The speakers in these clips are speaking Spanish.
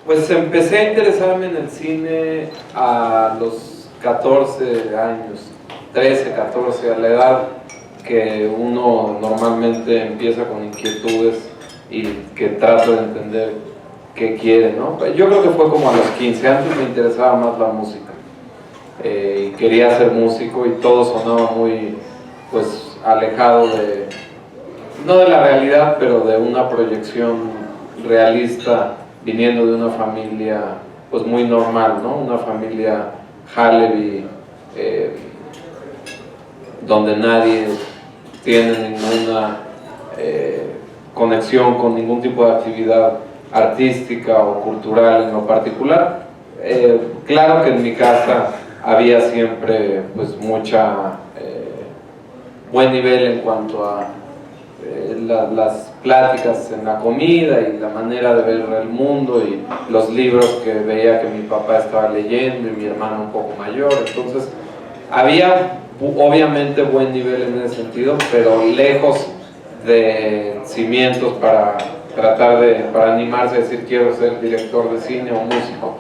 Pues empecé a interesarme en el cine a los 14 años, 13, 14, a la edad que uno normalmente empieza con inquietudes y que trata de entender qué quiere, ¿no? Yo creo que fue como a los 15, antes me interesaba más la música, y quería ser músico y todo sonaba muy, pues, alejado de, no de la realidad, pero de una proyección realista viniendo de una familia pues muy normal, ¿no? Una familia Halevi, donde nadie tiene ninguna conexión con ningún tipo de actividad artística o cultural en lo particular. Claro que en mi casa había siempre pues mucha buen nivel en cuanto a las pláticas en la comida y la manera de ver el mundo y los libros que veía que mi papá estaba leyendo y mi hermano un poco mayor. Entonces había obviamente buen nivel en ese sentido, pero lejos de cimientos para tratar para animarse a decir quiero ser director de cine o músico.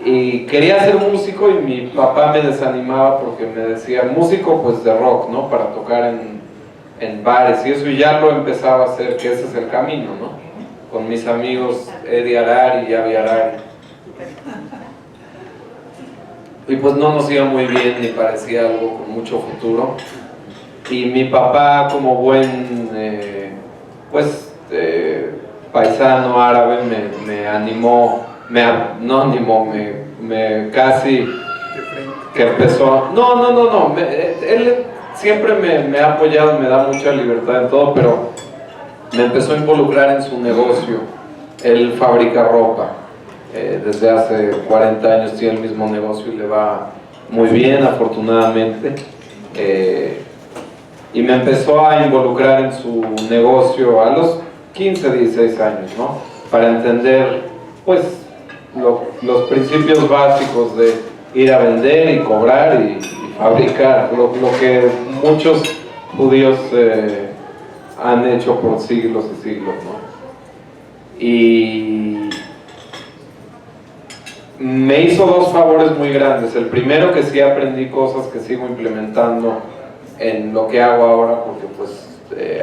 Y quería ser músico y mi papá me desanimaba porque me decía músico pues de rock, ¿no? Para tocar en bares y eso, y ya lo empezaba a hacer, que ese es el camino, ¿no? Con mis amigos Eddie Arari y Avi Arari. Y pues no nos iba muy bien ni parecía algo con mucho futuro. Y mi papá, como buen paisano árabe, me animó, no animó, me casi que empezó. No, él siempre me ha apoyado, me da mucha libertad en todo, pero me empezó a involucrar en su negocio. Él fabrica ropa, desde hace 40 años tiene el mismo negocio y le va muy bien, afortunadamente. Y me empezó a involucrar en su negocio a los 15, 16 años, ¿no? Para entender, pues, los principios básicos de ir a vender y cobrar y fabricar, lo que muchos judíos han hecho por siglos y siglos, ¿no? Y me hizo dos favores muy grandes. El primero, que sí aprendí cosas que sigo implementando en lo que hago ahora, porque pues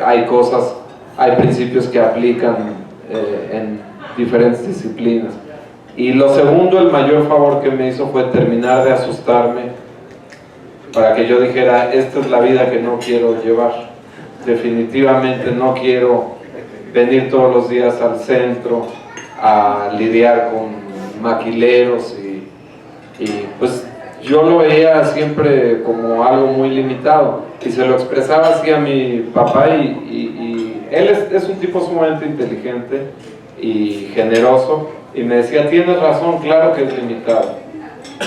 hay principios que aplican en diferentes disciplinas. Y lo segundo, el mayor favor que me hizo fue terminar de asustarme para que yo dijera, esta es la vida que no quiero llevar. Definitivamente no quiero venir todos los días al centro a lidiar con maquileros y pues yo lo veía siempre como algo muy limitado y se lo expresaba así a mi papá y él es un tipo sumamente inteligente y generoso y me decía, tienes razón, claro que es limitado,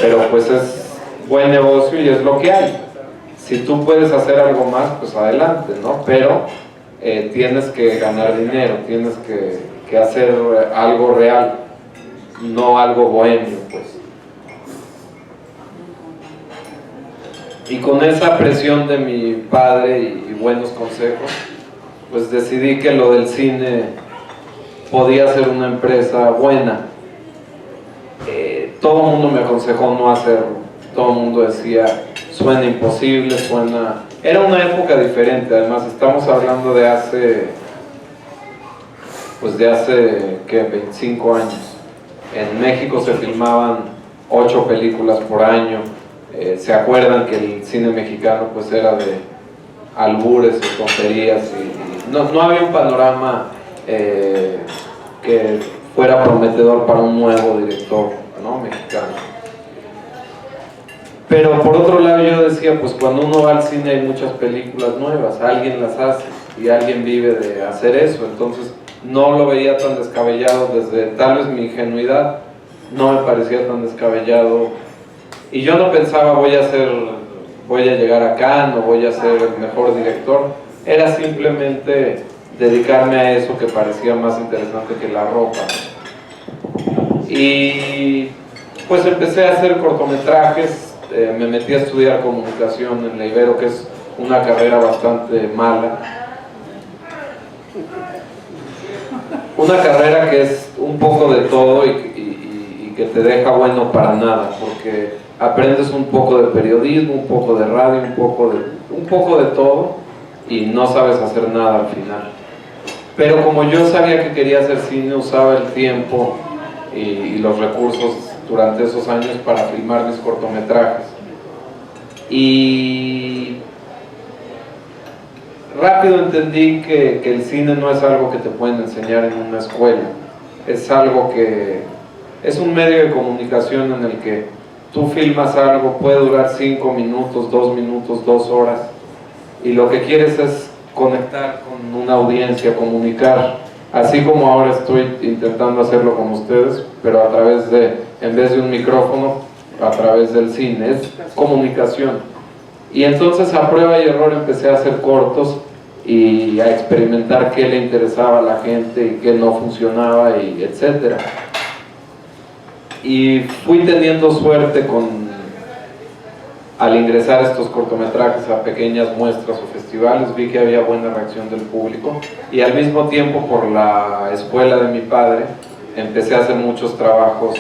pero pues es buen negocio y es lo que hay. Si tú puedes hacer algo más, pues adelante, ¿no? Pero tienes que ganar dinero, tienes que hacer algo real, no algo bohemio, pues. Y con esa presión de mi padre y buenos consejos, pues decidí que lo del cine podía ser una empresa buena. Todo el mundo me aconsejó no hacerlo. Todo el mundo decía, suena imposible, suena... Era una época diferente, además estamos hablando de hace, ¿qué? 25 años. En México se filmaban 8 películas por año. ¿Se acuerdan que el cine mexicano pues era de albures y tonterías? Y no había un panorama que fuera prometedor para un nuevo director, ¿no? Mexicano. Pero por otro lado yo decía, pues cuando uno va al cine hay muchas películas nuevas, alguien las hace y alguien vive de hacer eso, entonces no lo veía tan descabellado desde tal vez mi ingenuidad, no me parecía tan descabellado y yo no pensaba voy a llegar acá, no voy a ser el mejor director, era simplemente dedicarme a eso que parecía más interesante que la ropa. Y pues empecé a hacer cortometrajes. Me metí a estudiar comunicación en la Ibero, que es una carrera bastante mala. Una carrera que es un poco de todo y que te deja bueno para nada, porque aprendes un poco de periodismo, un poco de radio, un poco de todo, y no sabes hacer nada al final. Pero como yo sabía que quería hacer cine, usaba el tiempo y los recursos durante esos años para filmar mis cortometrajes. Y rápido entendí que el cine no es algo que te pueden enseñar en una escuela, es algo que es un medio de comunicación en el que tú filmas algo, puede durar 5 minutos, 2 minutos, 2 horas, y lo que quieres es conectar con una audiencia, comunicar, así como ahora estoy intentando hacerlo con ustedes, pero a través de, en vez de un micrófono, a través del cine, es comunicación. Y entonces a prueba y error empecé a hacer cortos y a experimentar qué le interesaba a la gente y qué no funcionaba, y etcétera. Y fui teniendo suerte al ingresar estos cortometrajes a pequeñas muestras o festivales, vi que había buena reacción del público, y al mismo tiempo, por la escuela de mi padre, empecé a hacer muchos trabajos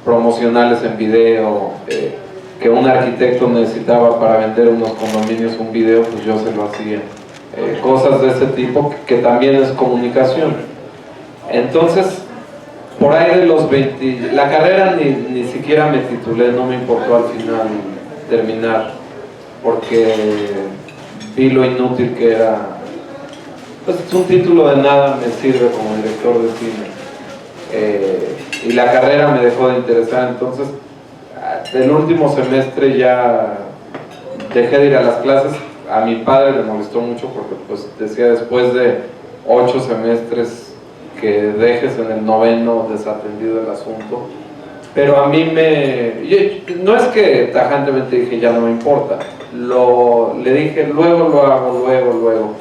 promocionales en video, que un arquitecto necesitaba para vender unos condominios un video, pues yo se lo hacía. Cosas de ese tipo que también es comunicación. Entonces, por ahí de los 20, la carrera ni siquiera me titulé, no me importó al final terminar, porque vi lo inútil que era. Pues un título de nada me sirve como director de cine, y la carrera me dejó de interesar. Entonces, del último semestre ya dejé de ir a las clases. A mi padre le molestó mucho porque pues decía, después de 8 semestres que dejes en el 9º desatendido el asunto. Pero a mí no es que tajantemente dije ya no me importa, le dije luego lo hago, luego,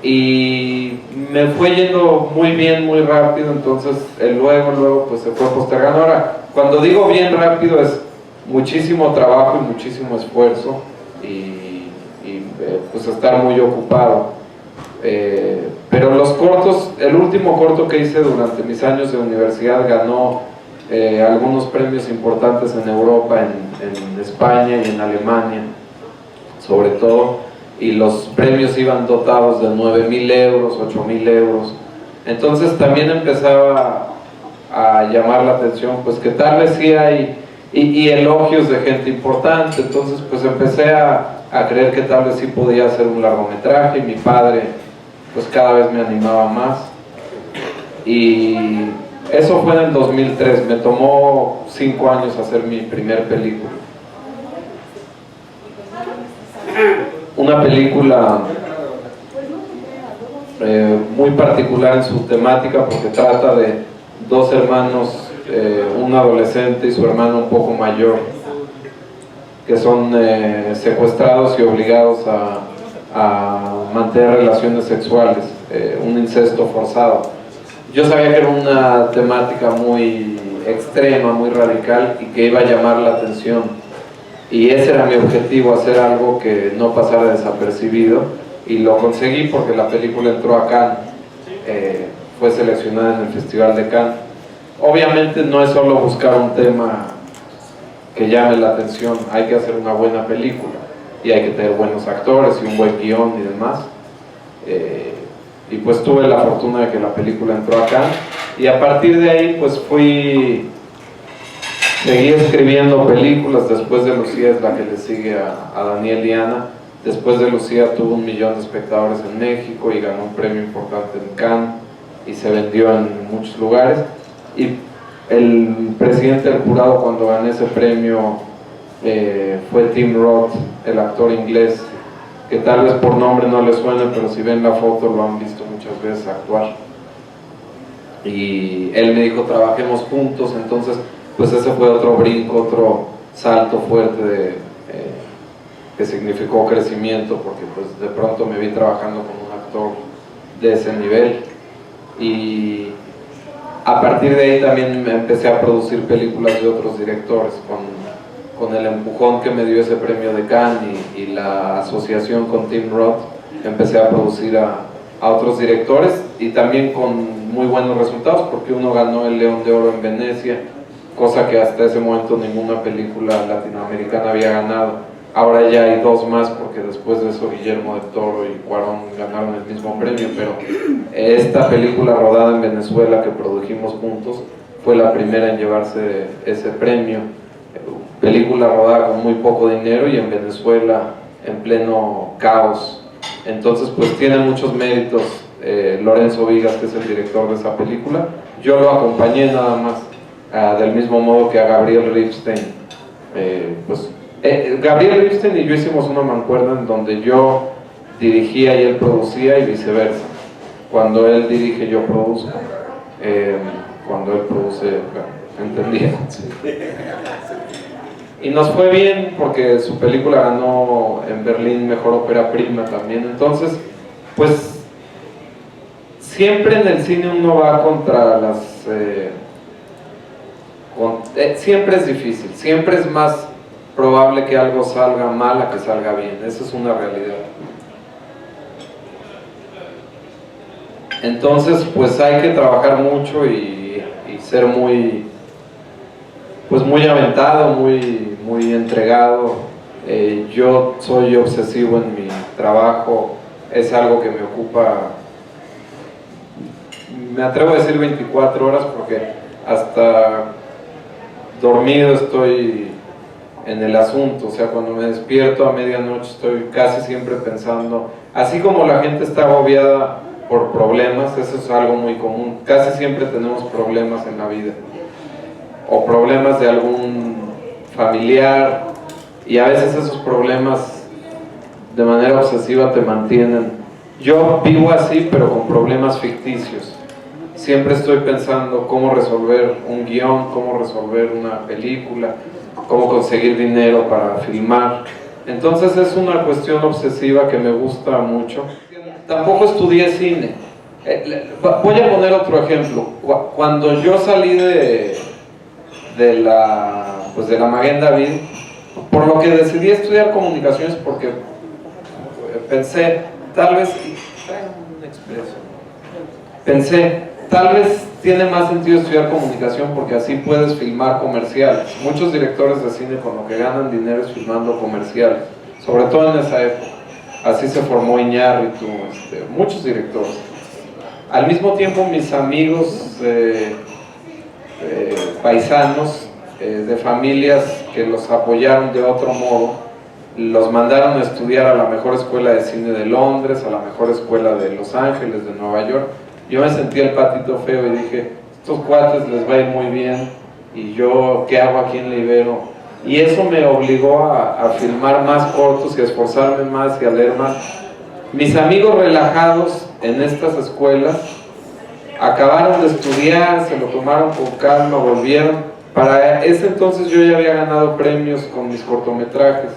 y me fue yendo muy bien, muy rápido. Entonces el luego pues se fue postergando. Ahora, cuando digo bien rápido, es muchísimo trabajo y muchísimo esfuerzo, y pues estar muy ocupado. Pero los cortos, el último corto que hice durante mis años de universidad ganó algunos premios importantes en Europa, en España y en Alemania sobre todo, y los premios iban dotados de 9.000 euros, 8.000 euros. Entonces también empezaba a llamar la atención, pues que tal vez sí hay y elogios de gente importante. Entonces pues empecé a creer que tal vez sí podía hacer un largometraje, y mi padre pues cada vez me animaba más, y eso fue en el 2003. Me tomó 5 años hacer mi primer película, una película muy particular en su temática, porque trata de 2 hermanos, un adolescente y su hermano un poco mayor, que son secuestrados y obligados a mantener relaciones sexuales, un incesto forzado. Yo sabía que era una temática muy extrema, muy radical, y que iba a llamar la atención, y ese era mi objetivo, hacer algo que no pasara desapercibido, y lo conseguí porque la película entró a Cannes, fue seleccionada en el Festival de Cannes. Obviamente no es solo buscar un tema que llame la atención, hay que hacer una buena película, y hay que tener buenos actores y un buen guión y demás. Y pues tuve la fortuna de que la película entró acá, y a partir de ahí pues seguí escribiendo películas. Después de Lucía es la que le sigue a Daniel y Ana. Después de Lucía tuvo 1 millón de espectadores en México y ganó un premio importante en Cannes y se vendió en muchos lugares. Y el presidente del jurado cuando gané ese premio fue Tim Roth, el actor inglés, que tal vez por nombre no les suene, pero si ven la foto lo han visto muchas veces actuar. Y él me dijo, trabajemos juntos. Entonces pues ese fue otro brinco, otro salto fuerte que significó crecimiento, porque pues de pronto me vi trabajando con un actor de ese nivel, y a partir de ahí también empecé a producir películas de otros directores, con el empujón que me dio ese premio de Cannes y la asociación con Tim Roth. Empecé a producir a a otros directores, y también con muy buenos resultados, porque uno ganó el León de Oro en Venecia, cosa que hasta ese momento ninguna película latinoamericana había ganado. Ahora ya hay dos más, porque después de eso Guillermo del Toro y Cuarón ganaron el mismo premio, pero esta película rodada en Venezuela que produjimos juntos fue la primera en llevarse ese premio. Película rodada con muy poco dinero y en Venezuela en pleno caos. Entonces pues tiene muchos méritos Lorenzo Vigas, que es el director de esa película. Yo lo acompañé nada más, del mismo modo que a Gabriel Ripstein. Gabriel Ripstein y yo hicimos una mancuerna en donde yo dirigía y él producía, y viceversa. Cuando él dirige, yo produzco. Cuando él produce, entendía. Y nos fue bien porque su película ganó en Berlín Mejor Ópera Prima también. Entonces, pues siempre en el cine uno va contra las... siempre es difícil, siempre es más probable que algo salga mal a que salga bien. Esa es una realidad. Entonces, pues hay que trabajar mucho y ser muy, pues muy aventado, muy entregado. Yo soy obsesivo en mi trabajo, es algo que me ocupa, me atrevo a decir 24 horas, porque hasta dormido estoy en el asunto. O sea, cuando me despierto a medianoche estoy casi siempre pensando, así como la gente está agobiada por problemas, eso es algo muy común, casi siempre tenemos problemas en la vida, o problemas de algún familiar, y a veces esos problemas de manera obsesiva te mantienen. Yo vivo así, pero con problemas ficticios. Siempre estoy pensando cómo resolver un guión, cómo resolver una película, cómo conseguir dinero para filmar. Entonces es una cuestión obsesiva que me gusta mucho. Tampoco estudié cine. Voy a poner otro ejemplo. Cuando yo salí de la Maguén David, por lo que decidí estudiar comunicaciones, porque pensé, tal vez tiene más sentido estudiar comunicación, porque así puedes filmar comerciales. Muchos directores de cine con lo que ganan dinero es filmando comerciales, sobre todo en esa época. Así se formó Iñárritu, muchos directores. Al mismo tiempo, mis amigos paisanos de familias que los apoyaron de otro modo, los mandaron a estudiar a la mejor escuela de cine de Londres, a la mejor escuela de Los Ángeles, de Nueva York. Yo me sentí el patito feo y dije, estos cuates les va a ir muy bien, y yo, ¿qué hago aquí en la Ibero? Y eso me obligó a filmar más cortos y a esforzarme más y a leer más. Mis amigos relajados en estas escuelas acabaron de estudiar, se lo tomaron con calma, volvieron. Para ese entonces yo ya había ganado premios con mis cortometrajes,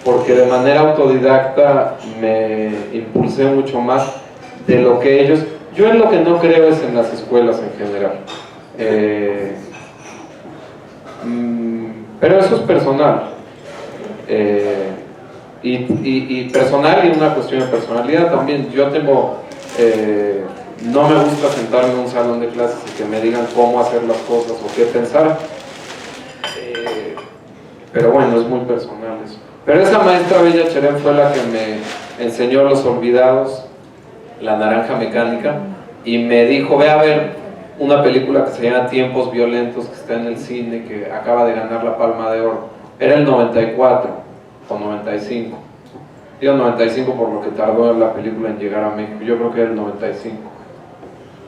porque de manera autodidacta me impulsé mucho más de lo que ellos... Yo en lo que no creo es en las escuelas en general. Pero eso es personal. Y personal, y una cuestión de personalidad también. Yo tengo... no me gusta sentarme en un salón de clases y que me digan cómo hacer las cosas o qué pensar. Pero bueno, es muy personal eso. Pero esa maestra Bella Cherén fue la que me enseñó Los Olvidados, La Naranja Mecánica, y me dijo, ve a ver una película que se llama Tiempos Violentos, que está en el cine, que acaba de ganar la Palma de Oro. Era el 94 o 95. Digo 95 por lo que tardó la película en llegar a México. Yo creo que era el 95.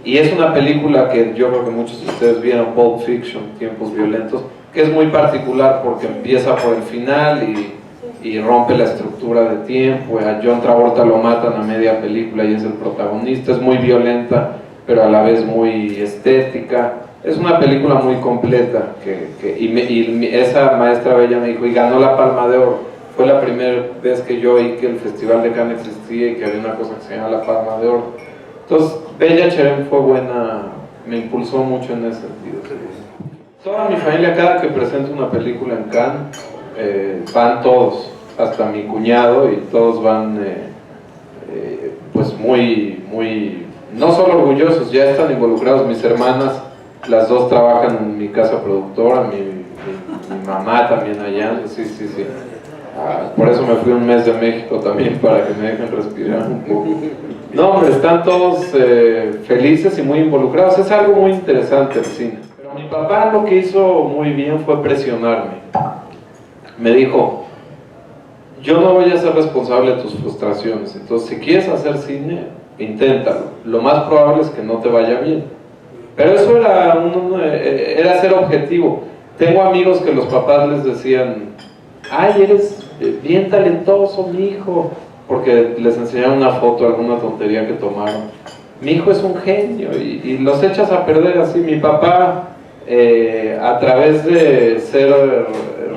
Y es una película que yo creo que muchos de ustedes vieron, Pulp Fiction, Tiempos Violentos, que es muy particular porque empieza por el final y rompe la estructura de tiempo. A John Travolta lo matan a media película y es el protagonista. Es muy violenta, pero a la vez muy estética. Es una película muy completa esa maestra Bella me dijo, y ganó la Palma de Oro. Fue la primera vez que yo oí que el Festival de Cannes existía y que había una cosa que se llama la Palma de Oro. Entonces Bella Cherén fue buena, me impulsó mucho en ese sentido. Toda mi familia, cada que presento una película en Cannes, van todos, hasta mi cuñado, y todos van pues muy muy, no solo orgullosos, ya están involucrados. Mis hermanas, las dos trabajan en mi casa productora, mi mamá también allá, sí. Por eso me fui un mes de México también, para que me dejen respirar un poco. No, hombre, están todos felices y muy involucrados. Es algo muy interesante el cine. Pero mi papá lo que hizo muy bien fue presionarme. Me dijo: yo no voy a ser responsable de tus frustraciones, entonces si quieres hacer cine, inténtalo. Lo más probable es que no te vaya bien. Pero eso era ser objetivo. Tengo amigos que los papás les decían: ay, eres bien talentoso, mi hijo, porque les enseñaron una foto, alguna tontería que tomaron. Mi hijo es un genio, y los echas a perder así. Mi papá, a través de ser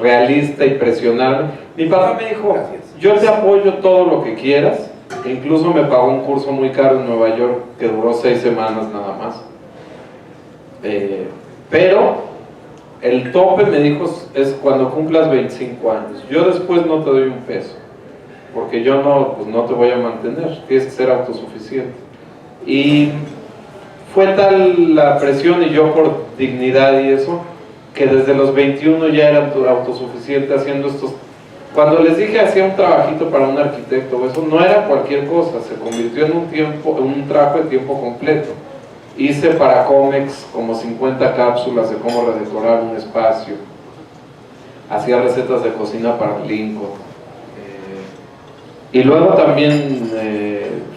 realista y presionarme, mi papá me dijo: yo te apoyo todo lo que quieras. Incluso me pagó un curso muy caro en Nueva York que duró 6 semanas nada más. Pero el tope, me dijo, es cuando cumplas 25 años. Yo después no te doy un peso, porque yo no te voy a mantener, tienes que ser autosuficiente. Y fue tal la presión, y yo por dignidad y eso, que desde los 21 ya era autosuficiente haciendo estos. Cuando les dije hacía un trabajito para un arquitecto, eso no era cualquier cosa, se convirtió en un trabajo de tiempo completo. Hice para Comex como 50 cápsulas de cómo redecorar un espacio. Hacía recetas de cocina para Lincoln. Y luego también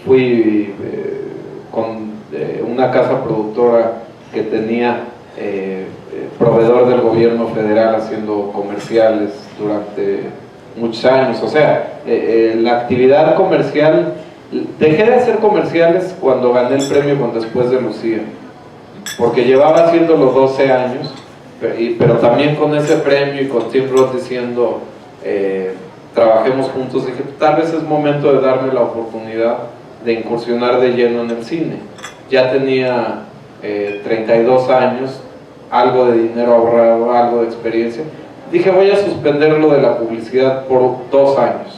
fui con una casa productora que tenía proveedor del gobierno federal haciendo comerciales durante muchos años. O sea, la actividad comercial. Dejé de hacer comerciales cuando gané el premio con Después de Lucía, porque llevaba haciéndolo 12 años, pero también con ese premio y con Tim Roth diciendo trabajemos juntos, dije: tal vez es momento de darme la oportunidad de incursionar de lleno en el cine. Ya tenía 32 años, algo de dinero ahorrado, algo de experiencia. Dije: voy a suspender lo de la publicidad por 2 años.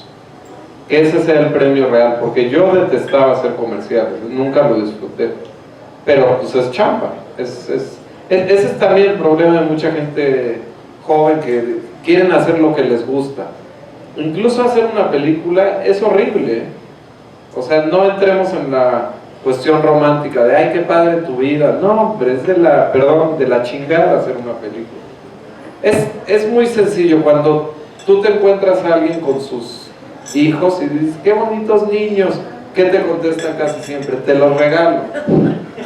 Que ese sea el premio real, porque yo detestaba hacer comerciales, nunca lo disfruté, pero pues es chamba. Ese es también el problema de mucha gente joven, que quieren hacer lo que les gusta. Incluso hacer una película es horrible, o sea, no entremos en la cuestión romántica de ay, qué padre tu vida. No, pero es de la chingada hacer una película. Es muy sencillo. Cuando tú te encuentras a alguien con sus hijos y dices: qué bonitos niños, ¿qué te contestan casi siempre? Te los regalo,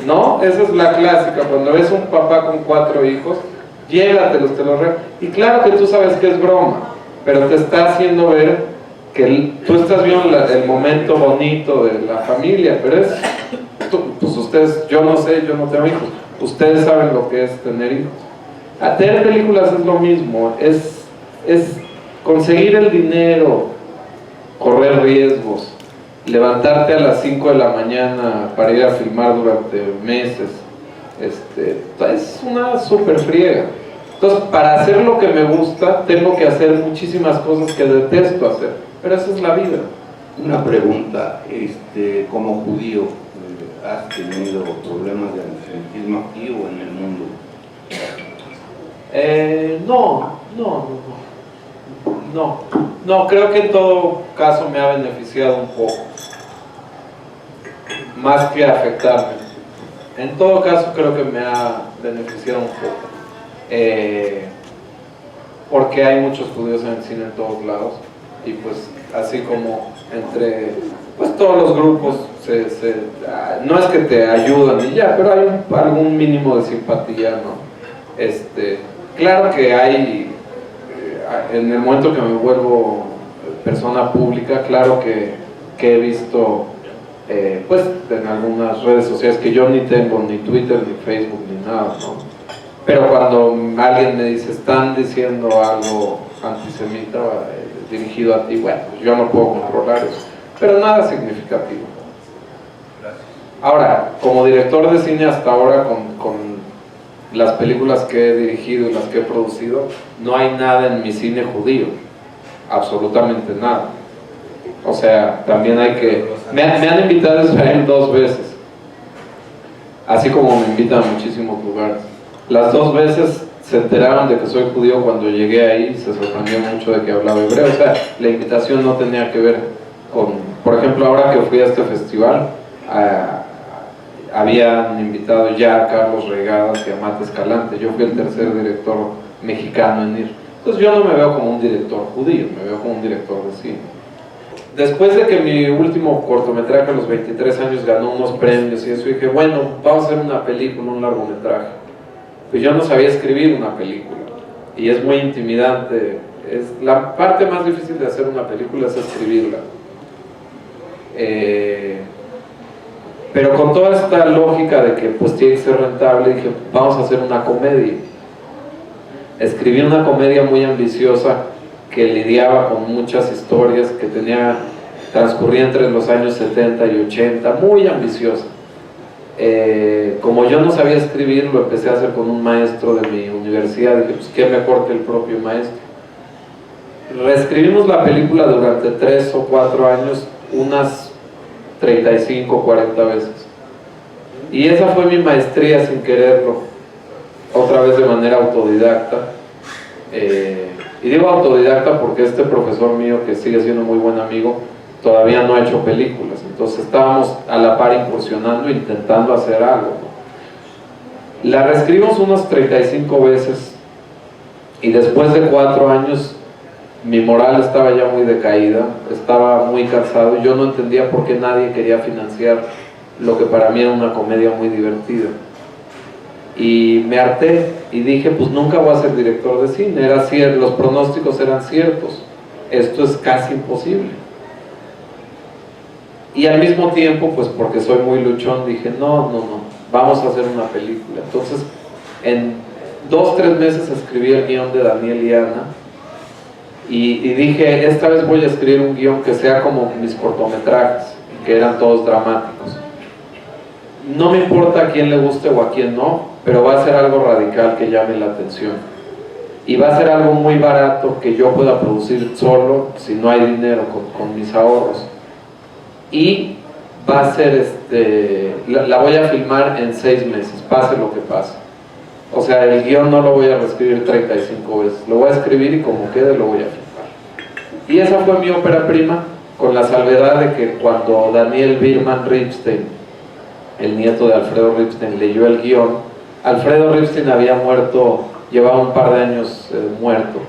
¿no? Esa es la clásica. Cuando ves un papá con 4 hijos, llévatelos, te los regalo. Y claro que tú sabes que es broma, pero te está haciendo ver que tú estás viendo el momento bonito de la familia. Pero pues ustedes, yo no sé, yo no tengo hijos, ustedes saben lo que es tener hijos. Hacer películas es lo mismo, es conseguir el dinero, correr riesgos, levantarte a las 5 de la mañana para ir a filmar durante meses. Es una super friega. Entonces, para hacer lo que me gusta, tengo que hacer muchísimas cosas que detesto hacer, pero esa es la vida. Una pregunta, como judío, ¿has tenido problemas de antisemitismo aquí o en el mundo? No, creo que en todo caso me ha beneficiado un poco, más que afectarme. En todo caso creo que me ha beneficiado un poco, porque hay muchos judíos en el cine en todos lados, y pues así como entre pues todos los grupos no es que te ayudan y ya, pero hay algún mínimo de simpatía, ¿no? Claro que hay, en el momento que me vuelvo persona pública, claro que he visto pues en algunas redes sociales que yo ni tengo, ni Twitter, ni Facebook, ni nada, ¿no? Pero cuando alguien me dice: están diciendo algo antisemita dirigido a ti, bueno, pues yo no puedo controlar eso, pero nada significativo. Ahora, como director de cine hasta ahora, con las películas que he dirigido y las que he producido, no hay nada en mi cine judío, absolutamente nada. O sea, también hay que... Me han invitado a Israel 2 veces, así como me invitan a muchísimos lugares. Las 2 veces se enteraron de que soy judío cuando llegué ahí, se sorprendió mucho de que hablaba hebreo. O sea, la invitación no tenía que ver con, por ejemplo, ahora que fui a este festival, habían invitado ya a Carlos Regadas y a Mate Escalante. Yo fui el tercer director mexicano en ir. Entonces yo no me veo como un director judío, me veo como un director de cine. Después de que mi último cortometraje a los 23 años ganó unos premios y eso, dije, bueno, vamos a hacer una película, un largometraje. Pues yo no sabía escribir una película y es muy intimidante. La parte más difícil de hacer una película es escribirla. Pero con toda esta lógica de que pues tiene que ser rentable, dije, vamos a hacer una comedia. Escribí una comedia muy ambiciosa que lidiaba con muchas historias, que transcurría entre los años 70 y 80, muy ambiciosa. Como yo no sabía escribir, lo empecé a hacer con un maestro de mi universidad. Dije, pues qué mejor que el propio maestro. Reescribimos la película durante 3 o 4 años, unas 35 o 40 veces. Y esa fue mi maestría sin quererlo, otra vez de manera autodidacta. Y digo autodidacta porque este profesor mío, que sigue siendo muy buen amigo, todavía no ha hecho películas. Entonces estábamos a la par incursionando, intentando hacer algo, ¿no? La reescribimos unas 35 veces y después de 4 años mi moral estaba ya muy decaída, estaba muy cansado y yo no entendía por qué nadie quería financiar lo que para mí era una comedia muy divertida. Y me harté y dije, pues nunca voy a ser director de cine. Era cierto, los pronósticos eran ciertos, esto es casi imposible. Y al mismo tiempo, pues porque soy muy luchón, dije, no, vamos a hacer una película. Entonces, en 2 o 3 meses escribí el guión de Daniel y Ana y dije, esta vez voy a escribir un guión que sea como mis cortometrajes, que eran todos dramáticos. No me importa a quién le guste o a quién no, pero va a ser algo radical que llame la atención. Y va a ser algo muy barato que yo pueda producir solo, si no hay dinero, con mis ahorros. Y va a ser, la voy a filmar en 6 meses, pase lo que pase. O sea, el guión no lo voy a reescribir 35 veces, lo voy a escribir y como quede lo voy a filmar. Y esa fue mi ópera prima, con la salvedad de que cuando Daniel Birman Ripstein, el nieto de Alfredo Ripstein, leyó el guión, Alfredo Ripstein había muerto, llevaba un par de años muerto,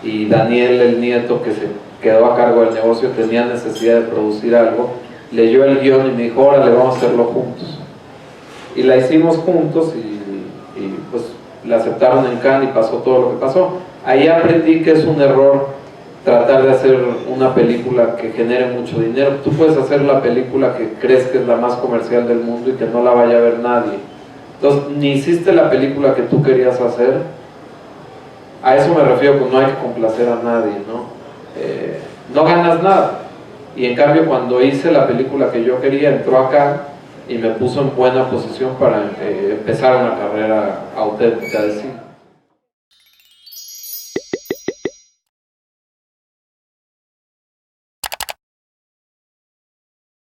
y Daniel, el nieto que se quedó a cargo del negocio, tenía necesidad de producir algo, leyó el guión y me dijo, órale, vamos a hacerlo juntos. Y la hicimos juntos y pues la aceptaron en Cannes y pasó todo lo que pasó. Ahí aprendí que es un error tratar de hacer una película que genere mucho dinero. Tú puedes hacer la película que crees que es la más comercial del mundo y que no la vaya a ver nadie. Entonces, ni hiciste la película que tú querías hacer. A eso me refiero con no hay que complacer a nadie, ¿no? No ganas nada. Y en cambio, cuando hice la película que yo quería, entró acá y me puso en buena posición para empezar una carrera auténtica de cine.